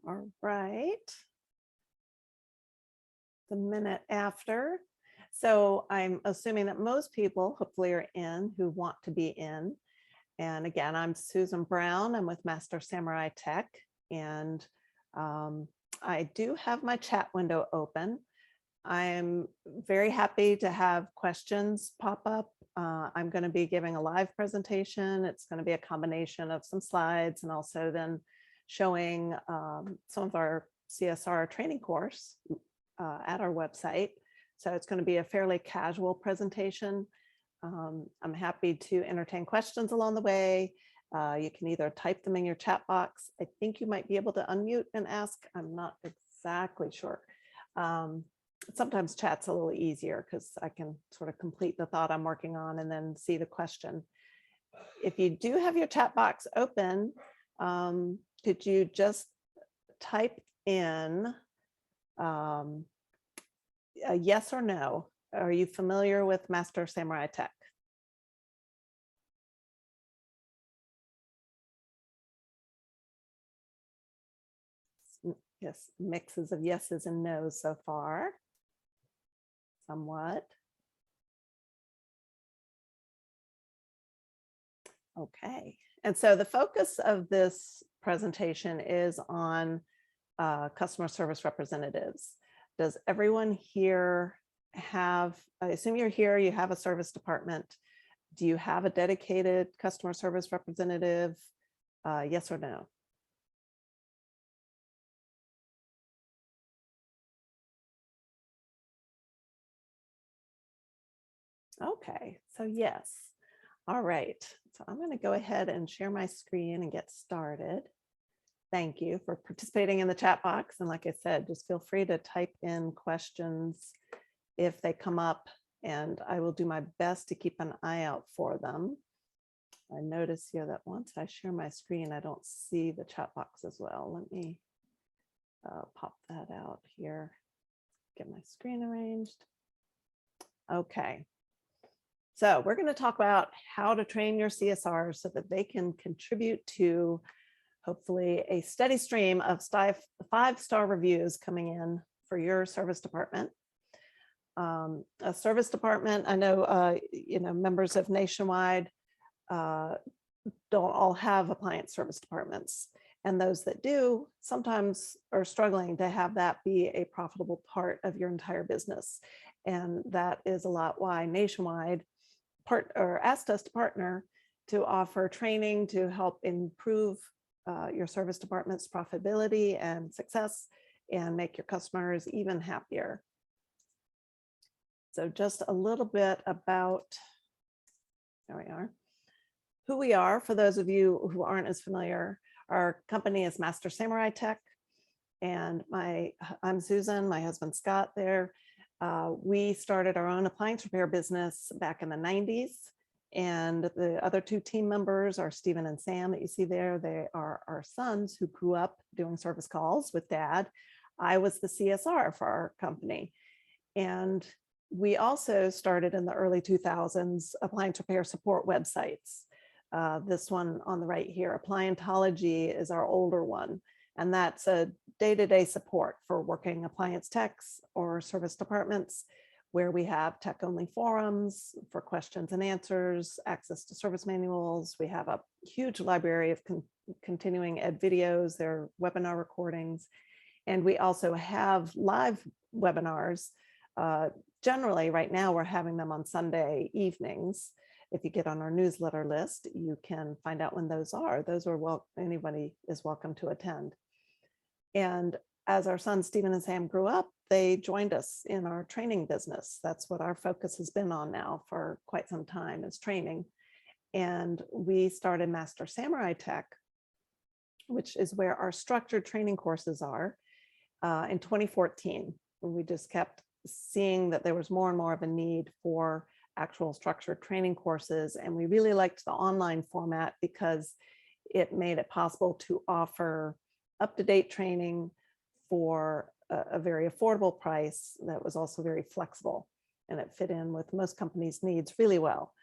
All right. The minute after. So I'm assuming that most people hopefully are in who want to be in. And again, I'm Susan Brown. I'm with Master Samurai Tech. And I do have my chat window open. I'm very happy to have questions pop up. I'm going to be giving a live presentation. It's going to be a combination of some slides and also then showing some of our CSR training course at our website. So it's going to be a fairly casual presentation. I'm happy to entertain questions along the way. You can either type them in your chat box. I think you might be able to unmute and ask. I'm not exactly sure. Sometimes chat's a little easier because I can sort of complete the thought I'm working on and then see the question. If you do have your chat box open, could you just type in a yes or no? Are you familiar with Master Samurai Tech? Yes, mixes of yeses and nos so far. Somewhat. Okay, and so the focus of this presentation is on customer service representatives. Does everyone here have, I assume you're here, you have a service department. Do you have a dedicated customer service representative? Yes or no? Okay, so yes. All right, so I'm going to go ahead and share my screen and get started. Thank you for participating in the chat box. And like I said, just feel free to type in questions if they come up, and I will do my best to keep an eye out for them. I notice here that once I share my screen, I don't see the chat box as well. Let me pop that out here, get my screen arranged. Okay. So we're going to talk about how to train your CSRs so that they can contribute to hopefully a steady stream of five-star reviews coming in for your service department. A service department, I know, members of Nationwide don't all have appliance service departments. And those that do sometimes are struggling to have that be a profitable part of your entire business. And that is a lot why Nationwide asked us to partner to offer training to help improve your service department's profitability and success and make your customers even happier. So just a little bit about, there we are, who we are for those of you who aren't as familiar. Our company is Master Samurai Tech, and I'm Susan, my husband Scott there. We started our own appliance repair business back in the 90s. And the other two team members are Stephen and Sam that you see there. They are our sons who grew up doing service calls with Dad. I was the CSR for our company. And we also started in the early 2000s appliance repair support websites. This one on the right here, Appliantology, is our older one. And that's a day-to-day support for working appliance techs or service departments, where we have tech-only forums for questions and answers, access to service manuals. We have a huge library of continuing ed videos, their webinar recordings. And we also have live webinars. Generally, right now, we're having them on Sunday evenings. If you get on our newsletter list, you can find out when those are. Those are anybody is welcome to attend. And as our sons, Stephen and Sam, grew up, they joined us in our training business. That's what our focus has been on now for quite some time, is training. And we started Master Samurai Tech, which is where our structured training courses are, in 2014. We just kept seeing that there was more and more of a need for actual structured training courses. And we really liked the online format because it made it possible to offer up-to-date training for a very affordable price that was also very flexible, and it fit in with most companies' needs really well.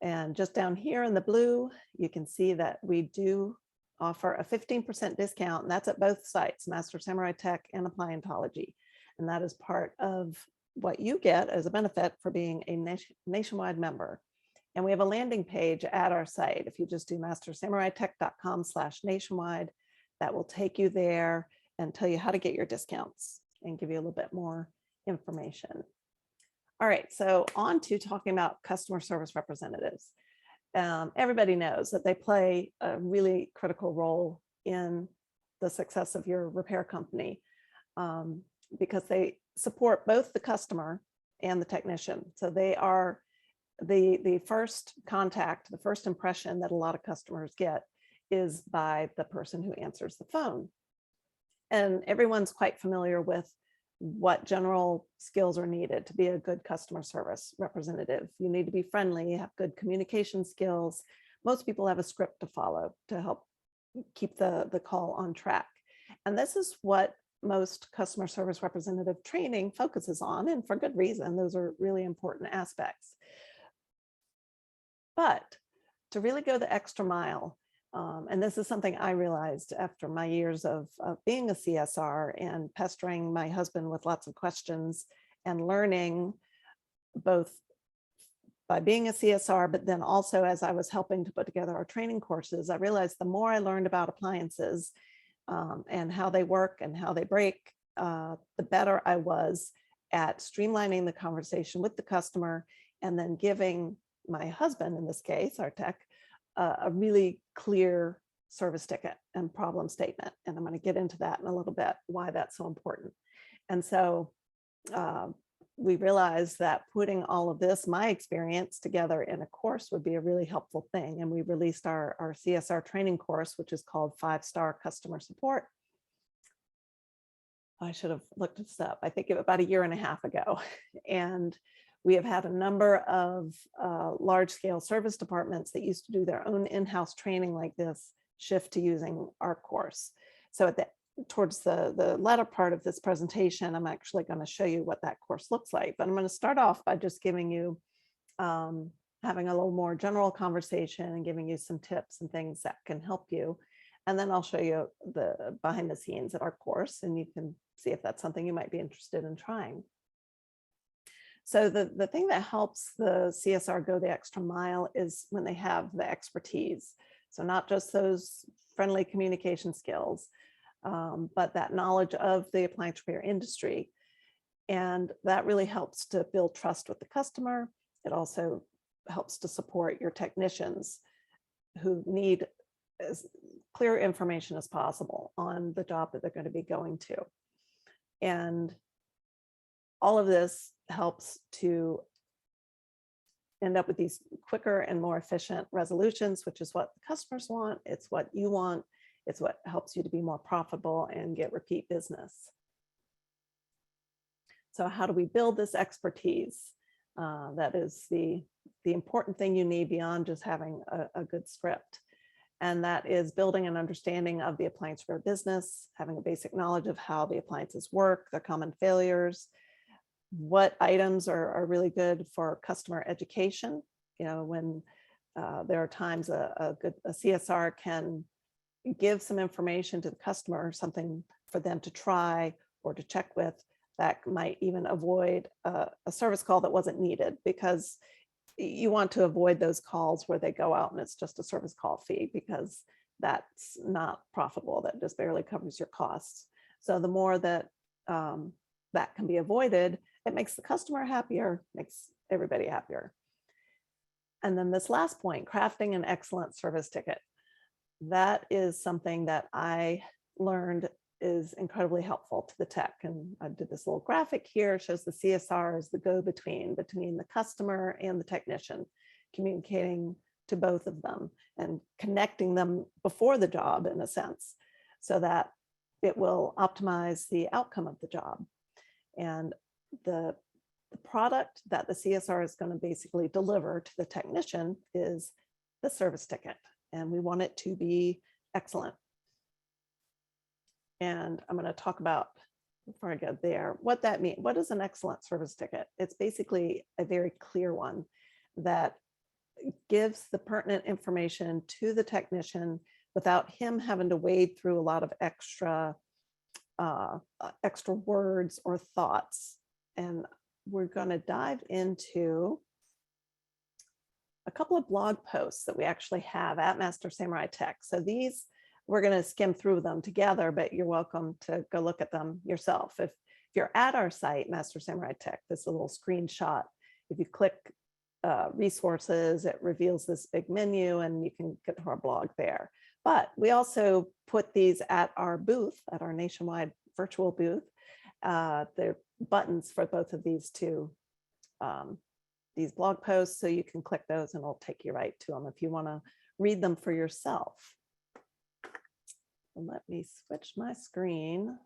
And just down here in the blue, you can see that we do offer a 15% discount, and that's at both sites, Master Samurai Tech and Appliantology. And that is part of what you get as a benefit for being a nationwide member. And we have a landing page at our site. If you just do mastersamuraitech.com/nationwide, that will take you there and tell you how to get your discounts and give you a little bit more information. All right, so on to talking about customer service representatives. Everybody knows that they play a really critical role in the success of your repair company, because they support both the customer and the technician. So they are the first contact, the first impression that a lot of customers get is by the person who answers the phone. And everyone's quite familiar with what general skills are needed to be a good customer service representative. You need to be friendly, have good communication skills. Most people have a script to follow to help keep the call on track. And this is what most customer service representative training focuses on, and for good reason. Those are really important aspects. But to really go the extra mile, and this is something I realized after my years of being a CSR and pestering my husband with lots of questions and learning both by being a CSR, but then also as I was helping to put together our training courses, I realized the more I learned about appliances and how they work and how they break, the better I was at streamlining the conversation with the customer and then giving my husband, in this case, our tech, a really clear service ticket and problem statement. And I'm going to get into that in a little bit, why that's so important. And so we realized that putting all of this, my experience, together in a course would be a really helpful thing. And we released our CSR training course, which is called 5-Star Customer Support. I should have looked this up, I think about a year and a half ago. And we have had a number of large-scale service departments that used to do their own in-house training like this shift to using our course. So towards the latter part of this presentation, I'm actually going to show you what that course looks like. But I'm going to start off by just giving you, having a little more general conversation and giving you some tips and things that can help you. And then I'll show you the behind the scenes at our course, and you can see if that's something you might be interested in trying. So the thing that helps the CSR go the extra mile is when they have the expertise. So not just those friendly communication skills, but that knowledge of the appliance repair industry. And that really helps to build trust with the customer. It also helps to support your technicians who need as clear information as possible on the job that they're going to be going to. And all of this helps to end up with these quicker and more efficient resolutions, which is what the customers want. It's what you want. It's what helps you to be more profitable and get repeat business. So how do we build this expertise? That is the important thing you need beyond just having a good script. And that is building an understanding of the appliance repair business, having a basic knowledge of how the appliances work, their common failures, what items are really good for customer education. You know, when there are times a CSR can give some information to the customer, something for them to try or to check with, that might even avoid a service call that wasn't needed, because you want to avoid those calls where they go out and it's just a service call fee, because that's not profitable. That just barely covers your costs. So the more that that can be avoided, it makes the customer happier, makes everybody happier. And then this last point, crafting an excellent service ticket. That is something that I learned is incredibly helpful to the tech. And I did this little graphic here, shows the CSR as the go-between between the customer and the technician, communicating to both of them and connecting them before the job, in a sense, so that it will optimize the outcome of the job. And the product that the CSR is going to basically deliver to the technician is the service ticket. And we want it to be excellent. And I'm going to talk about, before I go there, what that means. What is an excellent service ticket? It's basically a very clear one that gives the pertinent information to the technician without him having to wade through a lot of extra words or thoughts. And we're going to dive into a couple of blog posts that we actually have at Master Samurai Tech. So these, we're going to skim through them together, but you're welcome to go look at them yourself. If you're at our site, Master Samurai Tech, this is a little screenshot. If you click resources, it reveals this big menu and you can get to our blog there. But we also put these at our booth, at our nationwide virtual booth. They're buttons for both of these these blog posts, so you can click those and it'll take you right to them if you want to read them for yourself. And let me switch my screen.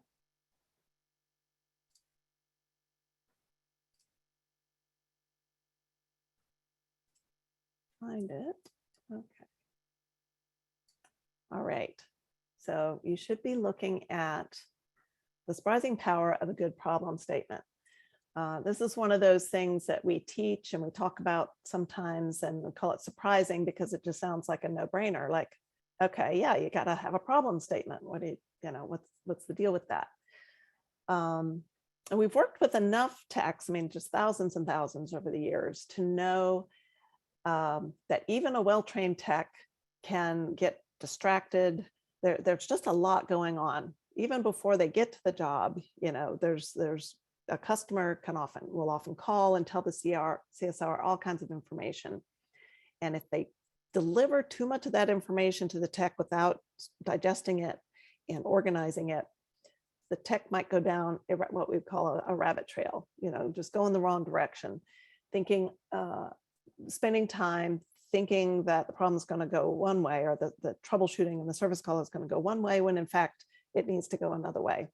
Find it. Okay. All right. So you should be looking at the surprising power of a good problem statement. This is one of those things that we teach and we talk about sometimes, and we call it surprising because it just sounds like a no-brainer. Like, okay, yeah, you got to have a problem statement. What do you know? What's the deal with that? And we've worked with enough techs, I mean, just thousands and thousands over the years, to know that even a well-trained tech can get distracted. There's just a lot going on. Even before they get to the job, you know, there's a customer will often call and tell the CSR all kinds of information. And if they deliver too much of that information to the tech without digesting it and organizing it, the tech might go down what we call a rabbit trail, you know, just go in the wrong direction, thinking, spending time thinking that the problem is going to go one way, or the troubleshooting and the service call is going to go one way, when in fact it needs to go another way.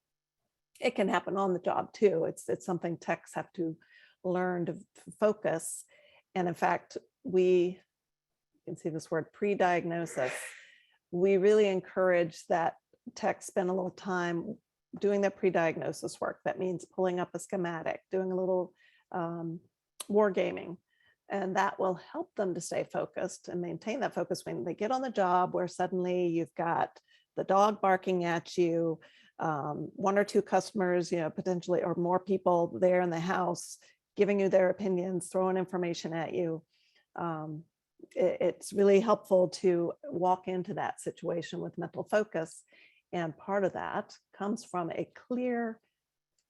It can happen on the job too. It's something techs have to learn to focus. And in fact, you can see this word pre-diagnosis. We really encourage that techs spend a little time doing that pre-diagnosis work. That means pulling up a schematic, doing a little wargaming, and that will help them to stay focused and maintain that focus when they get on the job, where suddenly you've got the dog barking at you, one or two customers, you know, potentially, or more people there in the house giving you their opinions, throwing information at you. It's really helpful to walk into that situation with mental focus. And part of that comes from a clear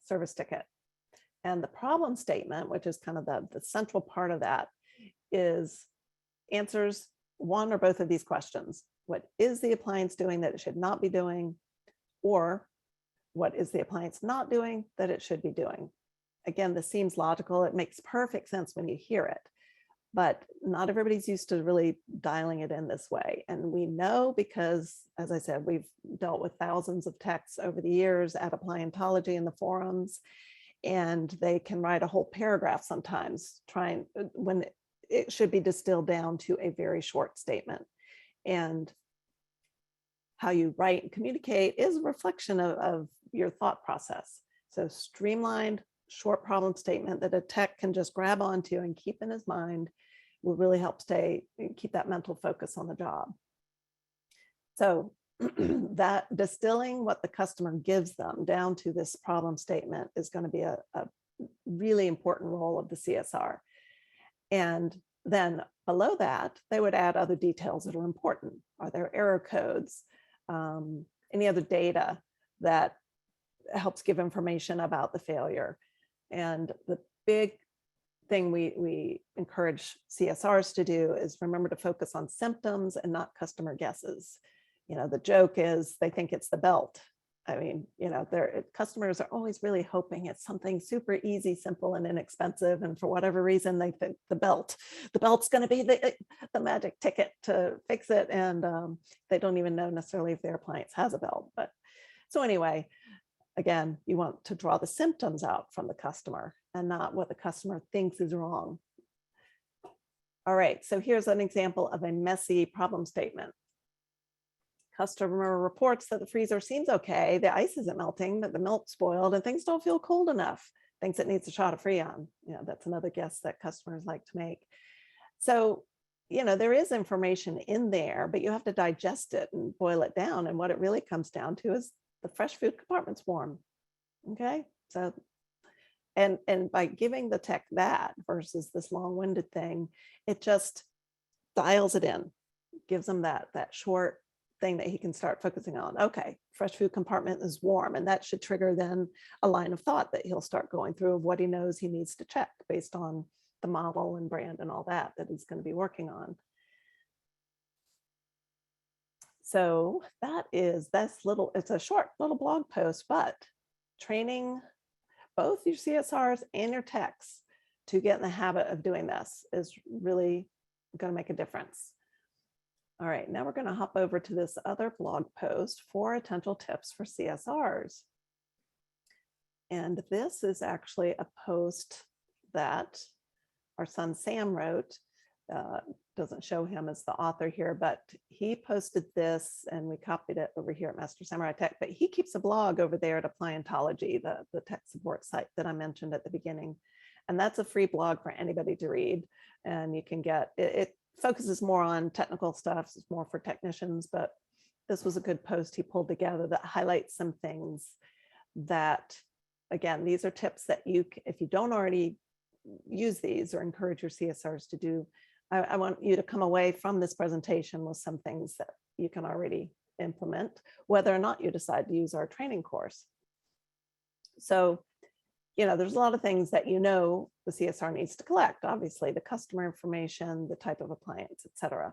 service ticket. And the problem statement, which is kind of the central part of that, answers one or both of these questions. What is the appliance doing that it should not be doing? Or what is the appliance not doing that it should be doing? Again, this seems logical. It makes perfect sense when you hear it, but not everybody's used to really dialing it in this way. And we know because, as I said, we've dealt with thousands of techs over the years at Appliantology in the forums, and they can write a whole paragraph sometimes when it should be distilled down to a very short statement. And how you write and communicate is a reflection of your thought process. So streamlined, short problem statement that a tech can just grab onto and keep in his mind will really help keep that mental focus on the job. So that distilling what the customer gives them down to this problem statement is going to be a really important role of the CSR. And then below that, they would add other details that are important. Are there error codes? Any other data that helps give information about the failure? And the big thing we encourage CSRs to do is remember to focus on symptoms and not customer guesses. You know, the joke is they think it's the belt. I mean, you know, customers are always really hoping it's something super easy, simple, and inexpensive. And for whatever reason, they think the belt's going to be the magic ticket to fix it. And they don't even know necessarily if their appliance has a belt. But so anyway, again, you want to draw the symptoms out from the customer and not what the customer thinks is wrong. All right, so here's an example of a messy problem statement. Customer reports that the freezer seems okay, the ice isn't melting, but the milk spoiled and things don't feel cold enough. Thinks it needs a shot of Freon. You know, that's another guess that customers like to make. So, there is information in there, but you have to digest it and boil it down. And what it really comes down to is the fresh food compartment's warm. Okay. So, and by giving the tech that versus this long-winded thing, it just dials it in, gives him that short thing that he can start focusing on. Okay, fresh food compartment is warm, and that should trigger then a line of thought that he'll start going through of what he knows he needs to check based on the model and brand and all that he's going to be working on. So it's a short little blog post, but training both your CSRs and your techs to get in the habit of doing this is really going to make a difference. All right, now we're going to hop over to this other blog post, 4 essential tips for CSRs. And this is actually a post that our son Sam wrote. Doesn't show him as the author here, but he posted this and we copied it over here at Master Samurai Tech, but he keeps a blog over there at Appliantology, the tech support site that I mentioned at the beginning. And that's a free blog for anybody to read. And you can get, it focuses more on technical stuff, it's more for technicians, but this was a good post he pulled together that highlights some things that, again, these are tips that if you don't already use these or encourage your CSRs to do, I want you to come away from this presentation with some things that you can already implement, whether or not you decide to use our training course. So, there's a lot of things that the CSR needs to collect, obviously, the customer information, the type of appliance, et cetera.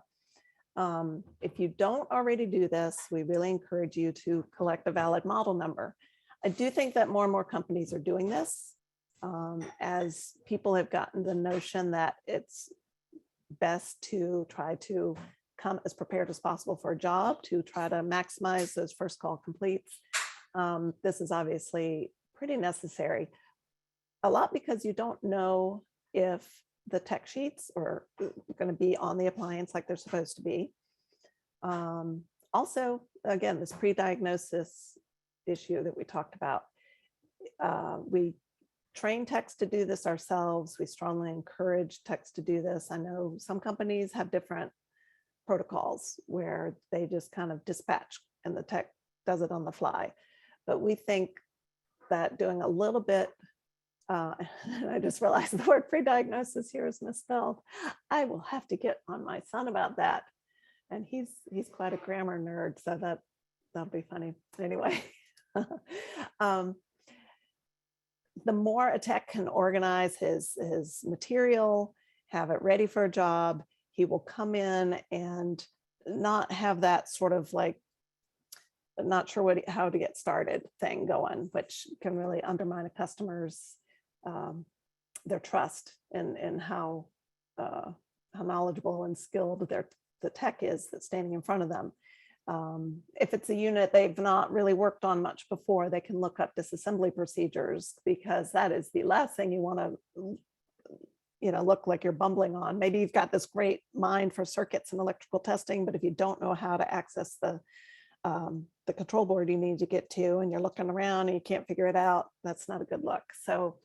If you don't already do this, we really encourage you to collect a valid model number. I do think that more and more companies are doing this as people have gotten the notion that it's best to try to come as prepared as possible for a job, to try to maximize those first call completes. This is obviously pretty necessary. A lot because you don't know if the tech sheets are going to be on the appliance like they're supposed to be. Also, again, this pre-diagnosis issue that we talked about. We train techs to do this ourselves. We strongly encourage techs to do this. I know some companies have different protocols where they just kind of dispatch and the tech does it on the fly. But we think that doing a little bit, I just realized the word pre-diagnosis here is misspelled. I will have to get on my son about that. And he's quite a grammar nerd, so that'll be funny. Anyway, the more a tech can organize his material, have it ready for a job, he will come in and not have that sort of like, not sure how to get started thing going, which can really undermine a customer's their trust in how knowledgeable and skilled the tech is that's standing in front of them. If it's a unit they've not really worked on much before, they can look up disassembly procedures, because that is the last thing you want to look like you're bumbling on. Maybe you've got this great mind for circuits and electrical testing, but if you don't know how to access the control board you need to get to, and you're looking around and you can't figure it out, that's not a good look. So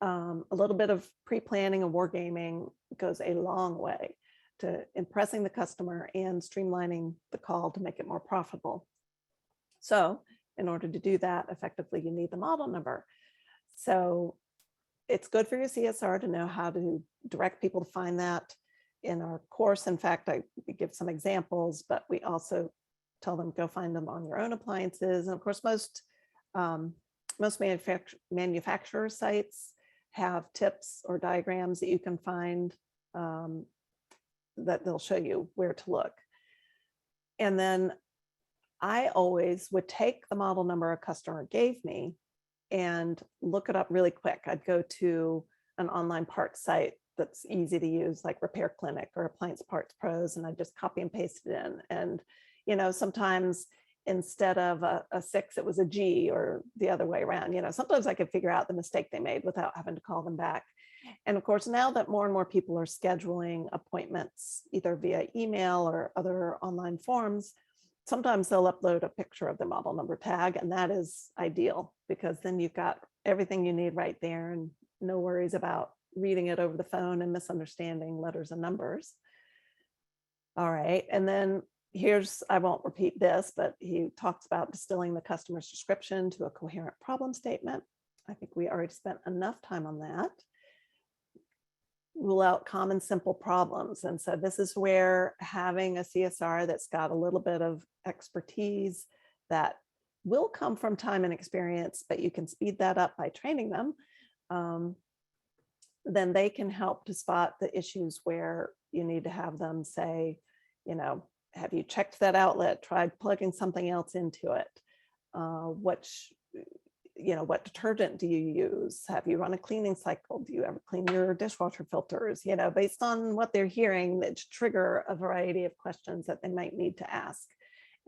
a little bit of pre-planning and wargaming goes a long way to impressing the customer and streamlining the call to make it more profitable. So in order to do that effectively, you need the model number. So it's good for your CSR to know how to direct people to find that. In our course, in fact, we give some examples, but we also tell them go find them on your own appliances. And of course, most manufacturer sites have tips or diagrams that you can find that they'll show you where to look. And then I always would take the model number a customer gave me and look it up really quick. I'd go to an online parts site that's easy to use, like Repair Clinic or Appliance Parts Pros, and I just copy and paste it in. And sometimes instead of a 6, it was a G, or the other way around. Sometimes I could figure out the mistake they made without having to call them back. And of course, now that more and more people are scheduling appointments, either via email or other online forms, sometimes they'll upload a picture of the model number tag, and that is ideal, because then you've got everything you need right there and no worries about reading it over the phone and misunderstanding letters and numbers. All right. And then here's, I won't repeat this, but he talks about distilling the customer's description to a coherent problem statement. I think we already spent enough time on that. Rule out common simple problems. And so this is where having a CSR that's got a little bit of expertise that will come from time and experience, but you can speed that up by training them. Then they can help to spot the issues where you need to have them say, you know, have you checked that outlet, tried plugging something else into it? Which, you know, what detergent do you use? Have you run a cleaning cycle? Do you ever clean your dishwasher filters? You know, based on what they're hearing, that trigger a variety of questions that they might need to ask.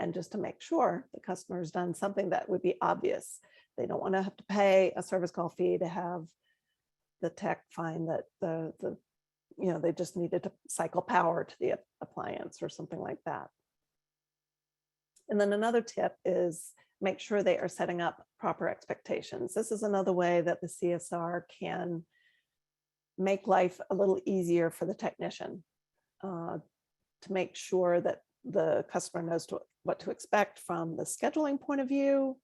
And just to make sure the customer's done something that would be obvious. They don't want to have to pay a service call fee to have the tech find that you know, they just needed to cycle power to the appliance or something like that. And then another tip is make sure they are setting up proper expectations. This is another way that the CSR can make life a little easier for the technician, to make sure that the customer knows what to expect from the scheduling point of view.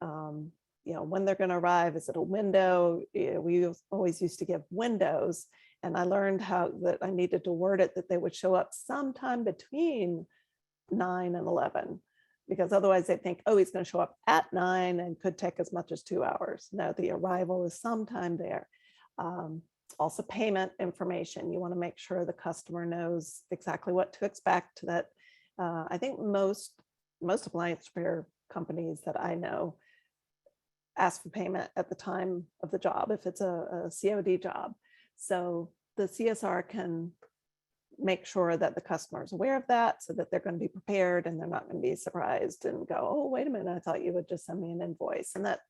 You know, when they're going to arrive, is it a window? We always used to give windows, and I learned how that I needed to word it that they would show up sometime between 9 and 11, because otherwise they think, oh, he's going to show up at 9 and could take as much as 2 hours. No, the arrival is sometime there. Also, payment information. You want to make sure the customer knows exactly what to expect. That I think most appliance repair companies that I know ask for payment at the time of the job if it's a COD job. So the CSR can make sure that the customer is aware of that, so that they're going to be prepared and they're not going to be surprised and go, oh, wait a minute, I thought you would just send me an invoice. And that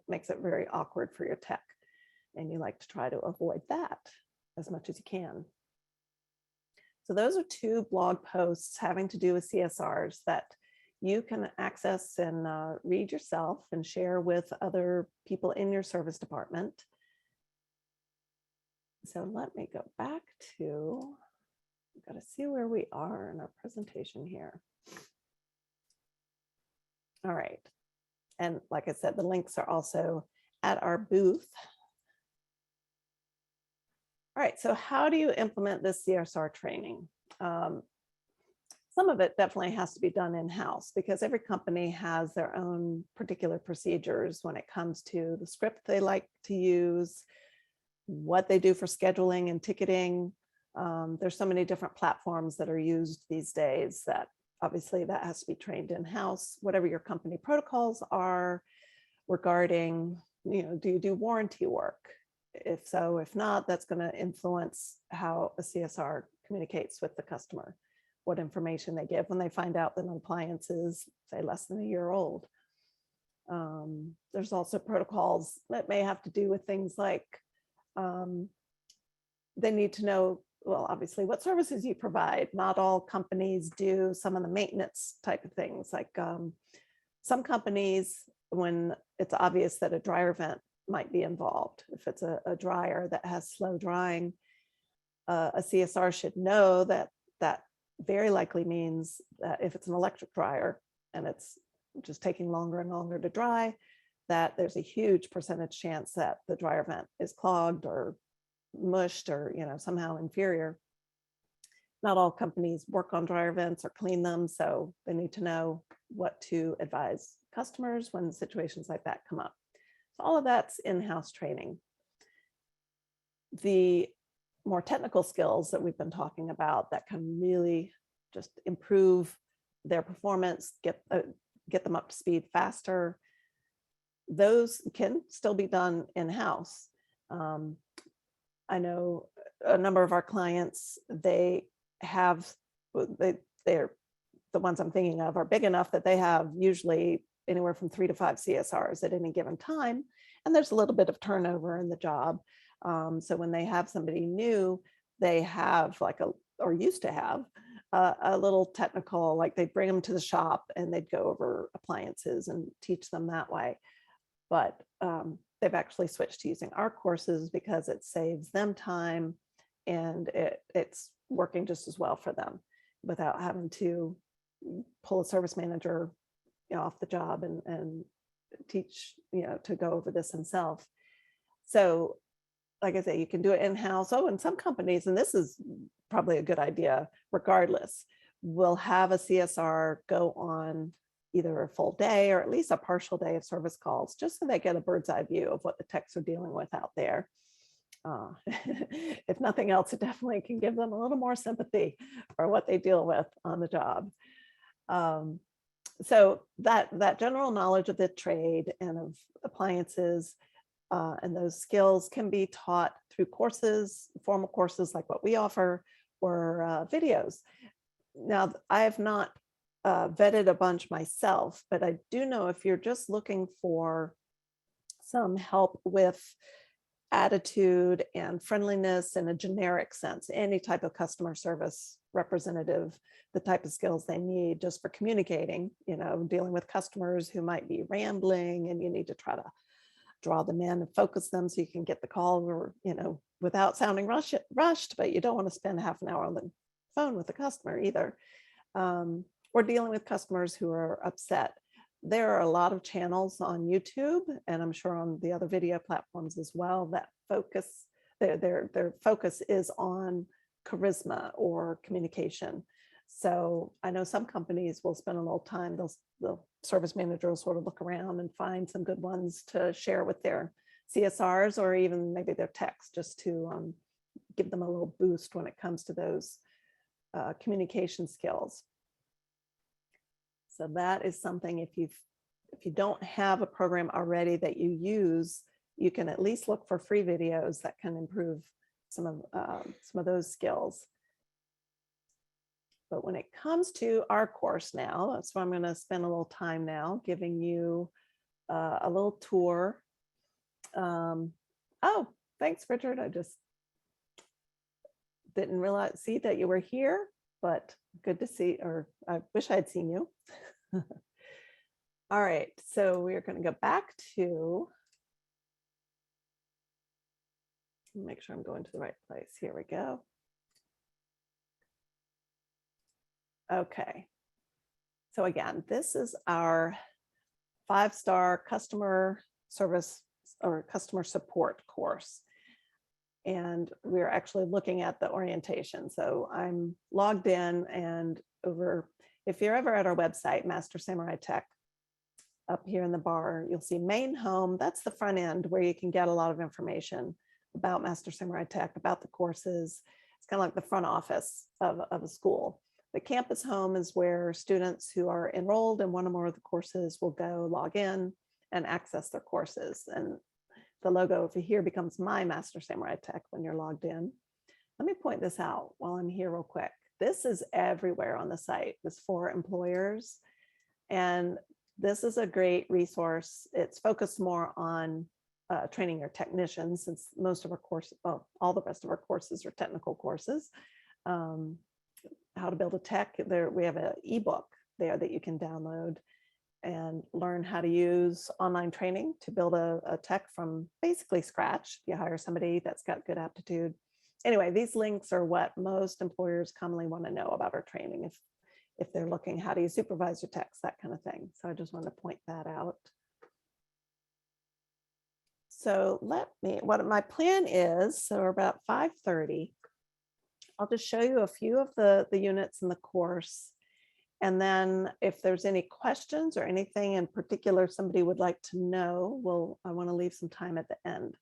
makes it very awkward for your tech. And you like to try to avoid that as much as you can. So those are 2 blog posts having to do with CSRs that you can access and read yourself and share with other people in your service department. So let me go back to, I've got to see where we are in our presentation here. All right. And like I said, the links are also at our booth. All right, so how do you implement this CSR training? Some of it definitely has to be done in-house because every company has their own particular procedures when it comes to the script they like to use, what they do for scheduling and ticketing. There's so many different platforms that are used these days that obviously that has to be trained in-house. Whatever your company protocols are regarding, you know, do you do warranty work? If so, if not, that's going to influence how a CSR communicates with the customer, what information they give when they find out that an appliance is, say, less than a year old. There's also protocols that may have to do with things like they need to know, well, obviously, what services you provide. Not all companies do some of the maintenance type of things. Like some companies, when it's obvious that a dryer vent might be involved, if it's a dryer that has slow drying, a CSR should know that that very likely means that if it's an electric dryer and it's just taking longer and longer to dry, that there's a huge percentage chance that the dryer vent is clogged or mushed or, you know, somehow inferior. Not all companies work on dryer vents or clean them, so they need to know what to advise customers when situations like that come up. So all of that's in-house training. The more technical skills that we've been talking about that can really just improve their performance, get them up to speed faster, those can still be done in-house. I know a number of our clients, they're the ones I'm thinking of are big enough that they have usually anywhere from 3 to 5 CSRs at any given time. And there's a little bit of turnover in the job. So when they have somebody new, they have or used to have a little technical, like they'd bring them to the shop and they'd go over appliances and teach them that way. But they've actually switched to using our courses because it saves them time and it's working just as well for them. without having to pull a service manager, off the job and teach, to go over this himself. So like I say, you can do it in-house. Oh, and some companies, and this is probably a good idea regardless, will have a CSR go on either a full day or at least a partial day of service calls, just so they get a bird's eye view of what the techs are dealing with out there. If nothing else, it definitely can give them a little more sympathy for what they deal with on the job. So that general knowledge of the trade and of appliances and those skills can be taught through courses, formal courses like what we offer, or videos. Now, I have not vetted a bunch myself, but I do know if you're just looking for some help with attitude and friendliness in a generic sense, any type of customer service representative, the type of skills they need just for communicating, dealing with customers who might be rambling, and you need to try to draw them in and focus them so you can get the call, or, without sounding rushed, but you don't want to spend half an hour on the phone with the customer either. Or dealing with customers who are upset. There are a lot of channels on YouTube, and I'm sure on the other video platforms as well, that focus, their focus is on charisma or communication. So I know some companies will spend a little time, the service manager will sort of look around and find some good ones to share with their CSRs, or even maybe their techs, just to give them a little boost when it comes to those communication skills. So that is something, if you don't have a program already that you use, you can at least look for free videos that can improve some of those skills. But when it comes to our course now, that's why I'm going to spend a little time now giving you a little tour. Oh, thanks, Richard. I just didn't see that you were here, but good to see, or I wish I had seen you. All right, so we're going to go back to, make sure I'm going to the right place. Here we go. Okay, so again, this is our 5-star customer service or customer support course. And we're actually looking at the orientation. So I'm logged in, and if you're ever at our website, Master Samurai Tech, up here in the bar, you'll see main home. That's the front end where you can get a lot of information about Master Samurai Tech, about the courses. It's kind of like the front office of a school. The campus home is where students who are enrolled in one or more of the courses will go log in and access their courses. And the logo over here becomes My Master Samurai Tech when you're logged in. Let me point this out while I'm here real quick. This is everywhere on the site. This for employers. And this is a great resource. It's focused more on training your technicians, since most of our courses, well, all the rest of our courses are technical courses. How to build a tech. There, we have an ebook there that you can download and learn how to use online training to build a tech from basically scratch. You hire somebody that's got good aptitude. Anyway, these links are what most employers commonly want to know about our training, if they're looking, how do you supervise your techs, that kind of thing. So I just wanted to point that out. So what my plan is, so we're about 5:30. I'll just show you a few of the units in the course. And then if there's any questions or anything in particular somebody would like to know, I want to leave some time at the end.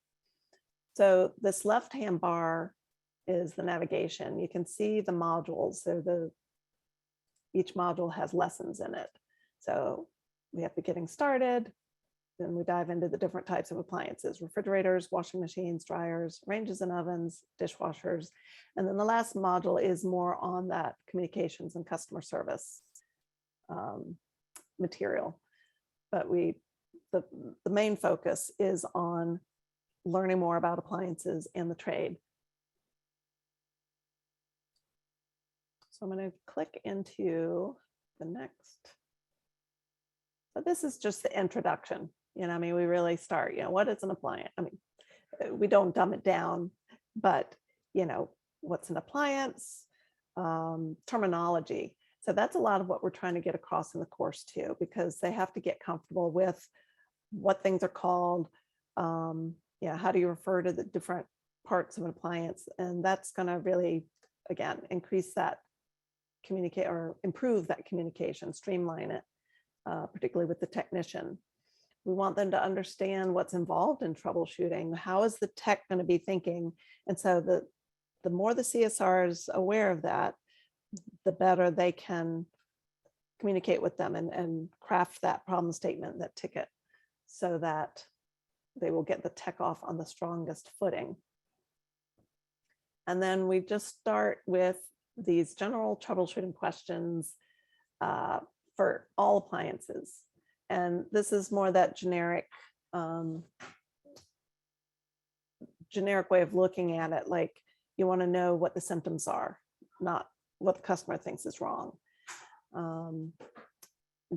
So this left-hand bar is the navigation. You can see the modules. Each module has lessons in it. So we have the getting started. Then we dive into the different types of appliances: refrigerators, washing machines, dryers, ranges and ovens, dishwashers. And then the last module is more on that communications and customer service material. But the main focus is on learning more about appliances and the trade. So I'm going to click into the next. So this is just the introduction. We really start, what is an appliance? We don't dumb it down, but, what's an appliance? terminology. So that's a lot of what we're trying to get across in the course too, because they have to get comfortable with what things are called. Yeah, how do you refer to the different parts of an appliance? And that's going to really, again, increase that communicate or improve that communication, streamline it, particularly with the technician. We want them to understand what's involved in troubleshooting. How is the tech going to be thinking? And so the more the CSR is aware of that, the better they can communicate with them and craft that problem statement, that ticket, so that they will get the tech off on the strongest footing. And then we just start with these general troubleshooting questions for all appliances. And this is more that generic way of looking at it. Like, you want to know what the symptoms are, not what the customer thinks is wrong.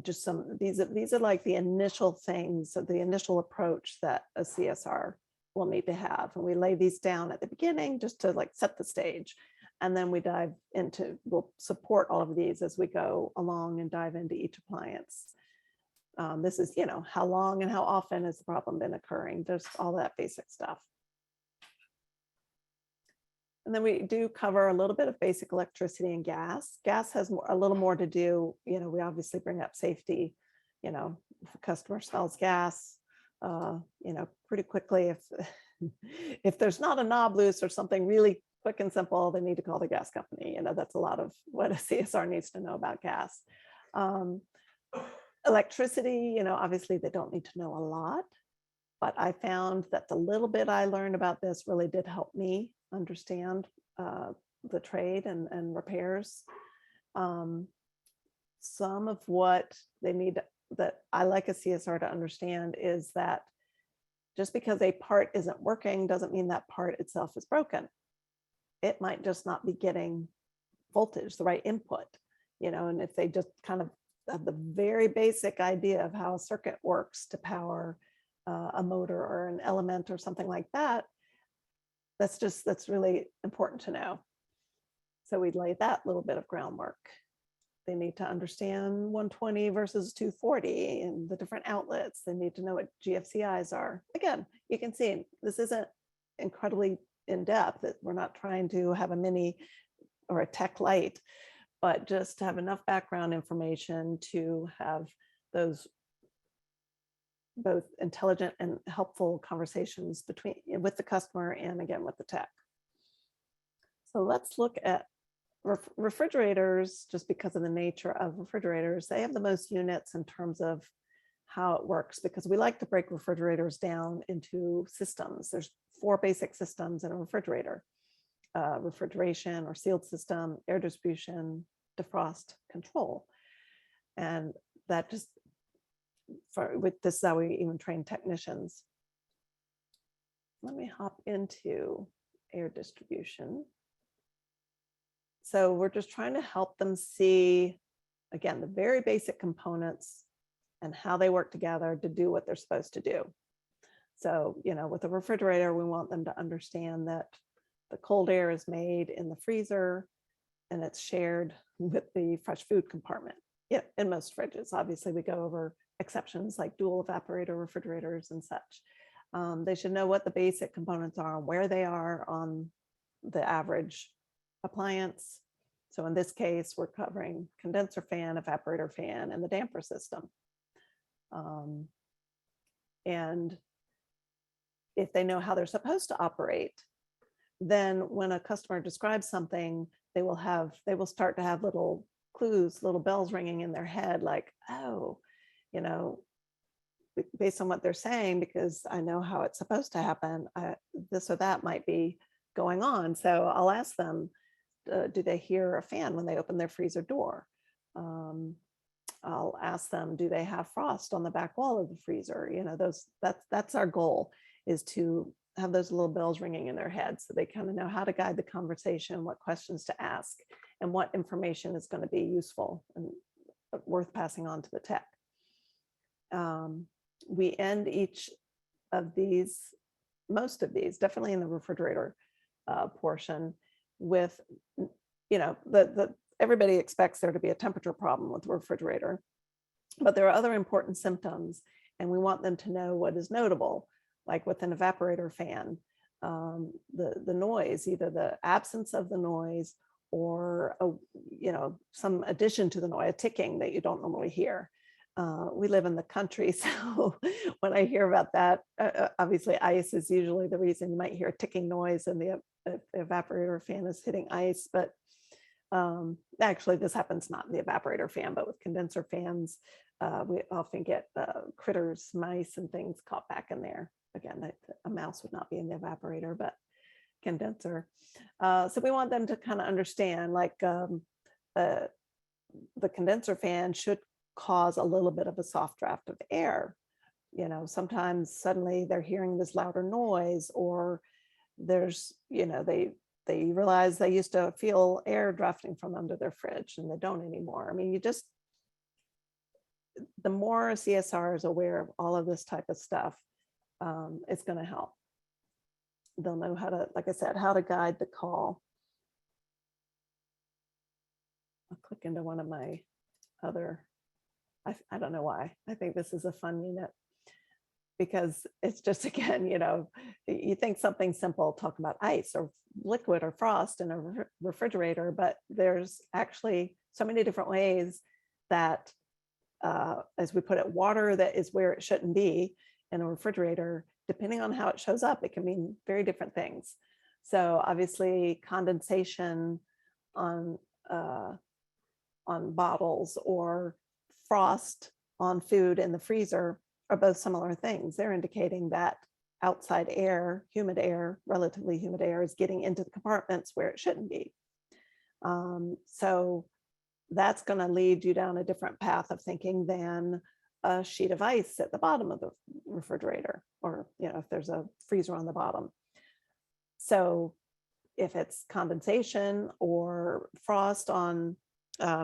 Just these are like the initial things, the initial approach that a CSR will need to have. And we lay these down at the beginning just to like set the stage. And then we dive into, we'll support all of these as we go along and dive into each appliance. This is, how long and how often has the problem been occurring? Just all that basic stuff. And then we do cover a little bit of basic electricity and gas. Gas has a little more to do, we obviously bring up safety. If a customer smells gas, pretty quickly, if there's not a knob loose or something really quick and simple, they need to call the gas company. That's a lot of what a CSR needs to know about gas. Electricity, obviously they don't need to know a lot, but I found that the little bit I learned about this really did help me understand the trade and repairs. Some of what they need that I like a CSR to understand is that just because a part isn't working doesn't mean that part itself is broken. It might just not be getting voltage, the right input, and if they just kind of have the very basic idea of how a circuit works to power a motor or an element or something like that, that's really important to know. So we lay that little bit of groundwork. They need to understand 120 versus 240 and the different outlets. They need to know what GFCIs are. Again, you can see this isn't incredibly in-depth. We're not trying to have a mini or a tech light, but just to have enough background information to have those both intelligent and helpful conversations with the customer and again with the tech. So let's look at refrigerators. Just because of the nature of refrigerators, they have the most units in terms of how it works, because we like to break refrigerators down into systems. There's 4 basic systems in a refrigerator: refrigeration or sealed system, air distribution, defrost, control. And that just with this is how we even train technicians. Let me hop into air distribution. So we're just trying to help them see, again, the very basic components and how they work together to do what they're supposed to do. So, with a refrigerator, we want them to understand that the cold air is made in the freezer and it's shared with the fresh food compartment. Yeah, in most fridges. Obviously, we go over exceptions like dual evaporator refrigerators and such. They should know what the basic components are and where they are on the average appliance. So in this case, we're covering condenser fan, evaporator fan, and the damper system. And if they know how they're supposed to operate, then when a customer describes something, they will start to have little clues, little bells ringing in their head, like, oh, based on what they're saying, because I know how it's supposed to happen, this or that might be going on. So I'll ask them, do they hear a fan when they open their freezer door? I'll ask them, do they have frost on the back wall of the freezer? That's our goal, is to have those little bells ringing in their heads so they kind of know how to guide the conversation, what questions to ask, and what information is going to be useful and worth passing on to the tech. We end each of these, most of these, definitely in the refrigerator portion, with you know, everybody expects there to be a temperature problem with the refrigerator, but there are other important symptoms, and we want them to know what is notable, like with an evaporator fan, the noise, either the absence of the noise or some addition to the noise, a ticking that you don't normally hear. We live in the country, so when I hear about that, obviously ice is usually the reason. You might hear a ticking noise and the evaporator fan is hitting ice, but actually this happens not in the evaporator fan, but with condenser fans, we often get critters, mice and things caught back in there. Again, a mouse would not be in the evaporator, but condenser. So we want them to kind of understand, like the condenser fan should cause a little bit of a soft draft of air. Sometimes suddenly they're hearing this louder noise, or there's, they realize they used to feel air drafting from under their fridge and they don't anymore. I mean, the more CSR is aware of all of this type of stuff, it's going to help. They'll know how to, like I said, how to guide the call. I'll click into one of my other, I don't know why. I think this is a fun unit because it's just, again, you think something simple, talk about ice or liquid or frost in a refrigerator, but there's actually so many different ways that, as we put it, water that is where it shouldn't be in a refrigerator, depending on how it shows up, it can mean very different things. So obviously condensation on bottles or frost on food in the freezer are both similar things. They're indicating that outside air, humid air, relatively humid air, is getting into the compartments where it shouldn't be. So that's going to lead you down a different path of thinking than a sheet of ice at the bottom of the refrigerator, or if there's a freezer on the bottom. So if it's condensation or frost on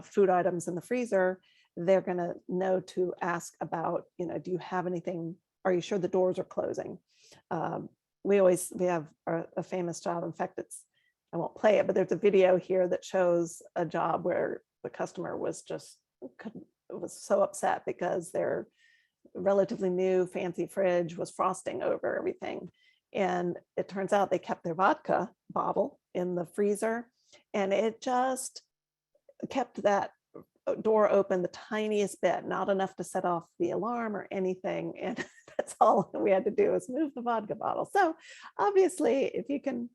food items in the freezer, they're going to know to ask about, do you have anything? Are you sure the doors are closing? We have a famous job. In fact, I won't play it, but there's a video here that shows a job where the customer was so upset because their relatively new fancy fridge was frosting over everything. And it turns out they kept their vodka bottle in the freezer, and it just kept that door open the tiniest bit, not enough to set off the alarm or anything. And that's all we had to do is move the vodka bottle. So obviously, if you can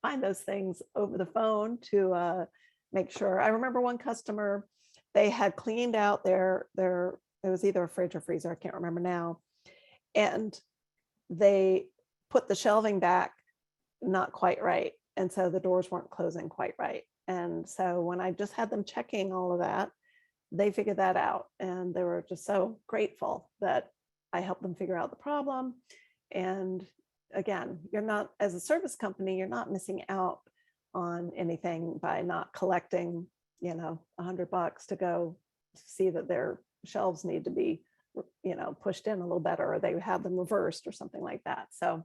find those things over the phone to make sure. I remember one customer, they had cleaned out their it was either a fridge or freezer, I can't remember now, and they put the shelving back not quite right, and so the doors weren't closing quite right. And so when I just had them checking all of that, they figured that out, and they were just so grateful that I helped them figure out the problem. And again, you're not, as a service company, you're not missing out on anything by not collecting, $100 to go see that their shelves need to be, pushed in a little better, or they have them reversed or something like that. So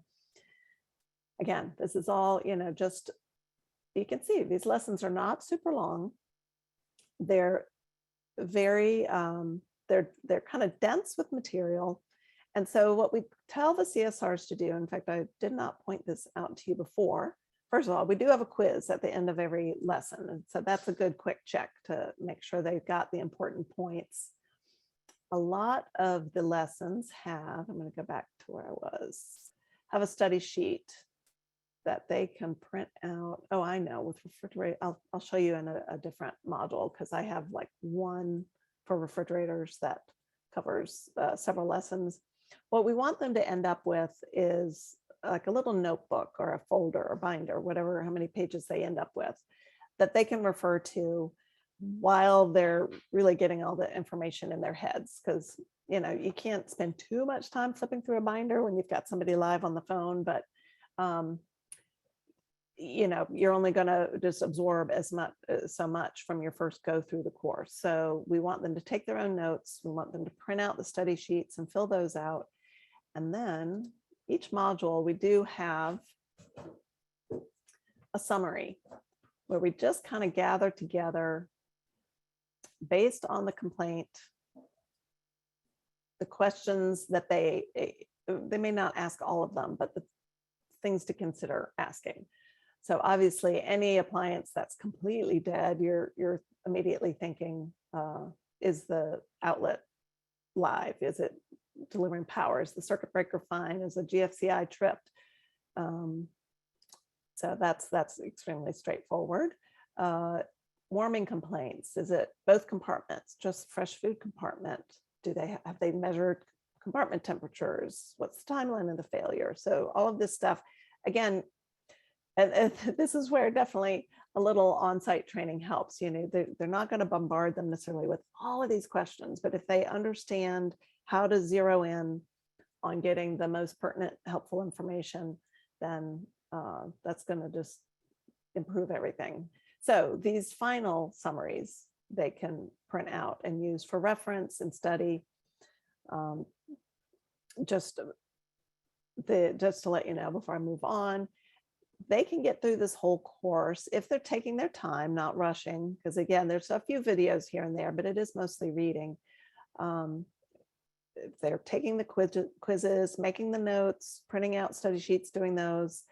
again, this is all, just, you can see these lessons are not super long. They're very, they're kind of dense with material. And so what we tell the CSRs to do, in fact, I did not point this out to you before. First of all, we do have a quiz at the end of every lesson. And so that's a good quick check to make sure they've got the important points. A lot of the lessons have, I'm going to go back to where I was, have a study sheet that they can print out. Oh, I know, with refrigerator, I'll show you in a different module, because I have like one for refrigerators that covers several lessons. What we want them to end up with is like a little notebook or a folder or binder, whatever, how many pages they end up with, that they can refer to while they're really getting all the information in their heads. Because, you can't spend too much time flipping through a binder when you've got somebody live on the phone, but you're only going to just absorb so much from your first go through the course. So we want them to take their own notes. We want them to print out the study sheets and fill those out. And then each module, we do have a summary. where we just kind of gather together based on the complaint, the questions that they may not ask all of them, but the things to consider asking. So obviously any appliance that's completely dead, you're immediately thinking, is the outlet live? Is it delivering power? Is the circuit breaker fine? Is the GFCI tripped? So that's extremely straightforward. Warming complaints, is it both compartments, just fresh food compartment? Have they measured compartment temperatures? What's the timeline of the failure? So all of this stuff, again, and this is where definitely a little on-site training helps. You know, they're not going to bombard them necessarily with all of these questions, but if they understand how to zero in on getting the most pertinent, helpful information, then that's going to just improve everything. So these final summaries, they can print out and use for reference and study. Just to let you know before I move on, they can get through this whole course if they're taking their time, not rushing, because again, there's a few videos here and there, but it is mostly reading. If they're taking the quizzes, making the notes, printing out study sheets, doing those,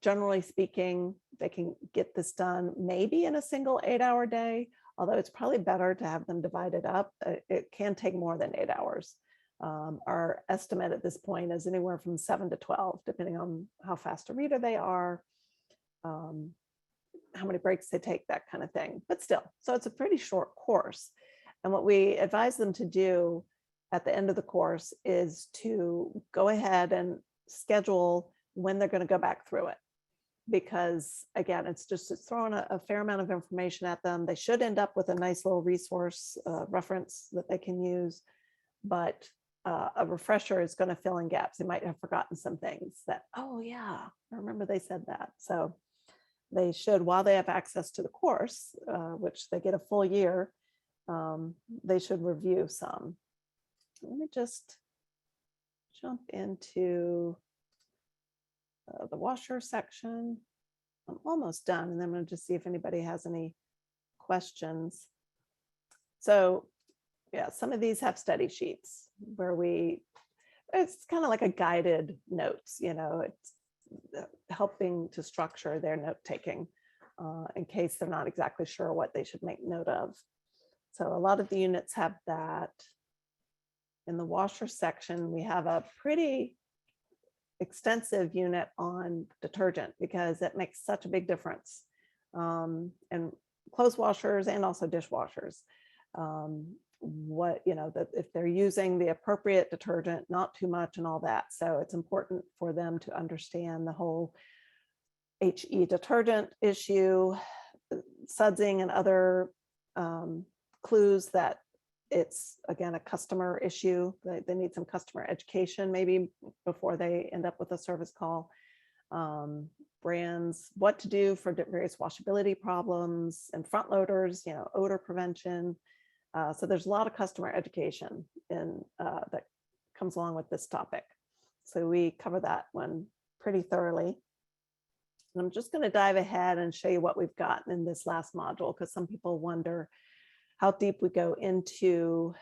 generally speaking, they can get this done maybe in a single 8-hour day, although it's probably better to have them divided up. It can take more than 8 hours. Our estimate at this point is anywhere from 7 to 12, depending on how fast a reader they are, how many breaks they take, that kind of thing. But still, so it's a pretty short course. And what we advise them to do at the end of the course is to go ahead and schedule when they're going to go back through it. Because again, it's throwing a fair amount of information at them. They should end up with a nice little resource reference that they can use, but a refresher is going to fill in gaps. They might have forgotten some things that, oh yeah, I remember they said that. So they should, while they have access to the course, which they get a full year, they should review some. Let me just jump into the washer section. I'm almost done, and then I'm going to just see if anybody has any questions. So yeah, some of these have study sheets where it's kind of like a guided notes, you know, it's helping to structure their note taking in case they're not exactly sure what they should make note of. So a lot of the units have that. In the washer section, we have a pretty extensive unit on detergent because it makes such a big difference. And clothes washers and also dishwashers. That if they're using the appropriate detergent, not too much and all that. So it's important for them to understand the whole HE detergent issue, sudsing and other clues that it's, again, a customer issue. They need some customer education maybe before they end up with a service call. Brands, what to do for various washability problems, and front loaders, you know, odor prevention. So there's a lot of customer education that comes along with this topic. So we cover that one pretty thoroughly. And I'm just going to dive ahead and show you what we've gotten in this last module, because some people wonder how deep we go into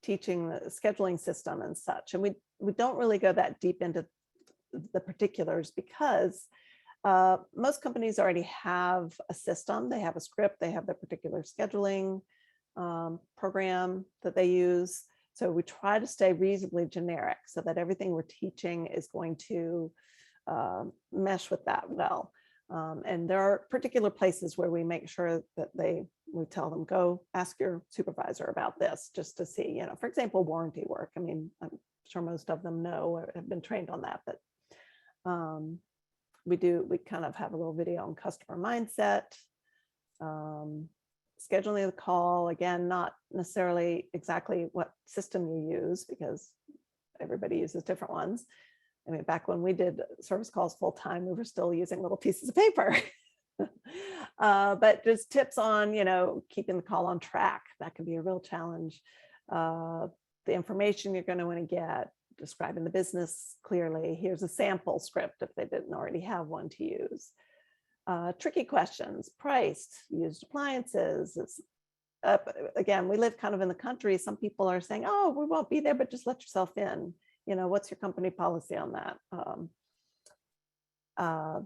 teaching the scheduling system and such. And we don't really go that deep into the particulars because most companies already have a system. They have a script, they have their particular scheduling program that they use. So we try to stay reasonably generic so that everything we're teaching is going to mesh with that well. And there are particular places where we make sure that we tell them, go ask your supervisor about this, just to see, you know, for example, warranty work. I mean, I'm sure most of them know or have been trained on that, but we kind of have a little video on customer mindset, scheduling the call, again, not necessarily exactly what system you use because everybody uses different ones. I mean, back when we did service calls full time, we were still using little pieces of paper. But just tips on, you know, keeping the call on track. That can be a real challenge. The information you're going to want to get, describing the business clearly. Here's a sample script if they didn't already have one to use. Tricky questions, priced, used appliances. Again, we live kind of in the country. Some people are saying, oh, we won't be there, but just let yourself in. What's your company policy on that?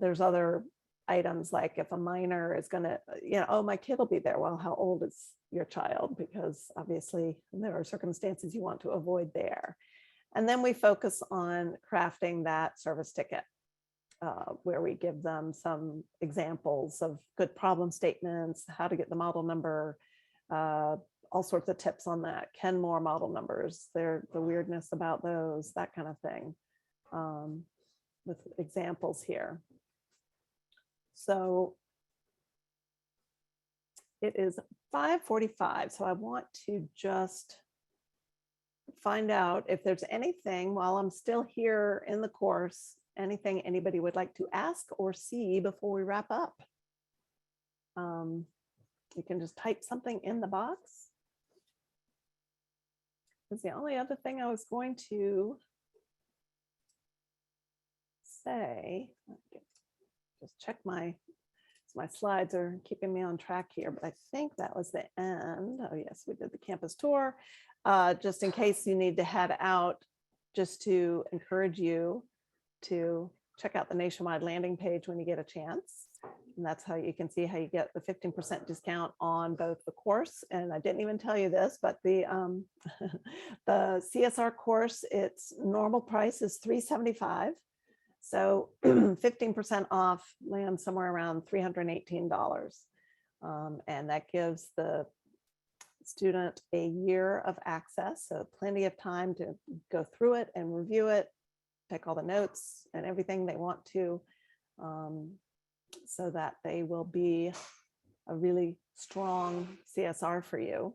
There's other items like if a minor is going to, oh, my kid will be there. Well, how old is your child? Because obviously there are circumstances you want to avoid there. And then we focus on crafting that service ticket, where we give them some examples of good problem statements, how to get the model number, all sorts of tips on that. Kenmore model numbers, the weirdness about those, that kind of thing, with examples here. So it is 5:45, so I want to just find out if there's anything while I'm still here in the course, anything anybody would like to ask or see before we wrap up. You can just type something in the box. Because the only other thing I was going to say, just check my slides are keeping me on track here, but I think that was the end. Oh yes, we did the campus tour. Just in case you need to head out, just to encourage you to check out the Nationwide landing page when you get a chance. And that's how you can see how you get the 15% discount on both the course. And I didn't even tell you this, but the the CSR course, its normal price is $375. So 15% off lands somewhere around $318. And that gives the student a year of access, so plenty of time to go through it and review it, take all the notes and everything they want to, so that they will be a really strong CSR for you.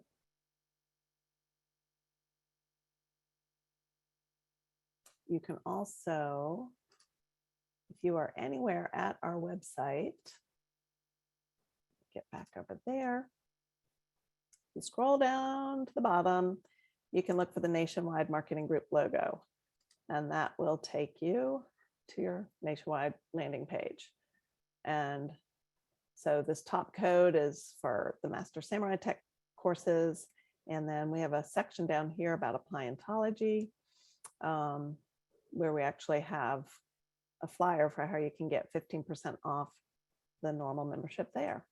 You can also, if you are anywhere at our website, get back over there. You scroll down to the bottom, you can look for the Nationwide Marketing Group logo, and that will take you to your Nationwide landing page. And so this top code is for the Master Samurai Tech courses. And then we have a section down here about appliantology, where we actually have a flyer for how you can get 15% off the normal membership there.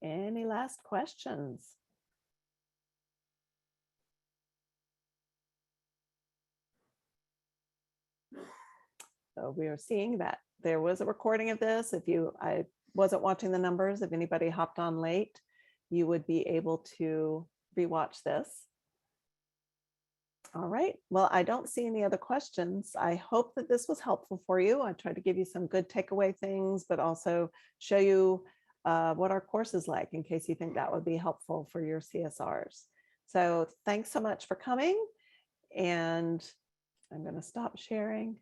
Any last questions? So we are seeing that there was a recording of this. I wasn't watching the numbers. If anybody hopped on late, you would be able to rewatch this. All right. Well, I don't see any other questions. I hope that this was helpful for you. I tried to give you some good takeaway things, but also show you what our course is like in case you think that would be helpful for your CSRs. So thanks so much for coming. And I'm going to stop sharing.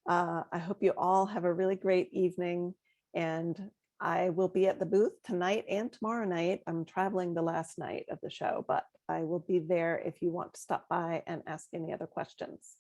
I hope you all have a really great evening, and I will be at the booth tonight and tomorrow night. I'm traveling the last night of the show, but I will be there if you want to stop by and ask any other questions.